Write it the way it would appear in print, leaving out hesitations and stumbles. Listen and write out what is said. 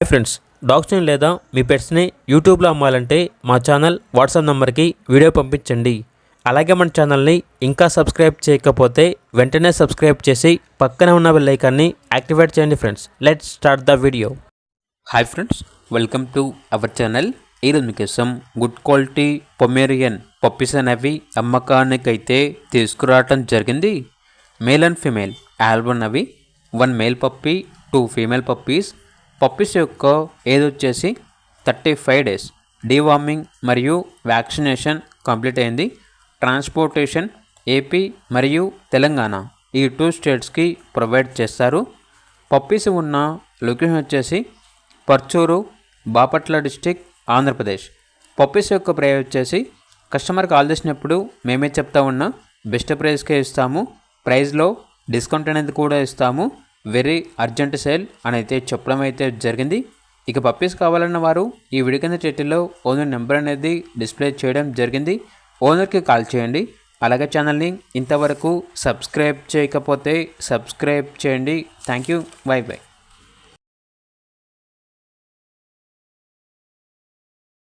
Hi friends, డాగ్స్ని లేదా మీ పెట్స్ని యూట్యూబ్లో అమ్మాలంటే మా ఛానల్ వాట్సాప్ నెంబర్కి వీడియో పంపించండి. అలాగే మన ఛానల్ని ఇంకా సబ్స్క్రైబ్ చేయకపోతే వెంటనే సబ్స్క్రైబ్ చేసి పక్కనే ఉన్న బెల్ ఐకాన్ని యాక్టివేట్ చేయండి. Friends, let's start the video. Hi friends, welcome to our channel. ఈరోజు మీకోసం గుడ్ క్వాలిటీ పొమేరియన్ పప్పీస్ అనేవి అమ్మకానికైతే తీసుకురావటం జరిగింది. మేల్ అండ్ ఫీమేల్ ఆల్బమ్ అవి 1 male puppy 2 female puppies. Puppies యొక్క ఏజ్ వచ్చేసి 35 డేస్. డీవార్మింగ్ మరియు వ్యాక్సినేషన్ కంప్లీట్ అయింది. ట్రాన్స్పోర్టేషన్ ఏపీ మరియు తెలంగాణ ఈ 2 స్టేట్స్కి ప్రొవైడ్ చేస్తారు. పప్పీస్ ఉన్న లొకేషన్ వచ్చేసి పర్చూరు, బాపట్ల డిస్టిక్, ఆంధ్రప్రదేశ్. పప్పీస్ యొక్క ప్రైస్ వచ్చేసి కస్టమర్ కాల్ చేసినప్పుడు మేమే చెప్తా ఉన్నా బెస్ట్ ప్రైస్కే ఇస్తాము. ప్రైస్లో డిస్కౌంట్ అనేది కూడా ఇస్తాము. వెరీ అర్జెంట్ సేల్ అని అయితే చెప్పడం అయితే జరిగింది. ఇక పప్పీస్ కావాలన్న వారు ఈ వీడియో కింద టైటిల్లో ఓనర్ నెంబర్ అనేది డిస్ప్లే చేయడం జరిగింది. ఓనర్కి కాల్ చేయండి. అలాగే ఛానల్ని ఇంతవరకు సబ్స్క్రైబ్ చేయకపోతే సబ్స్క్రైబ్ చేయండి. Thank you. By by.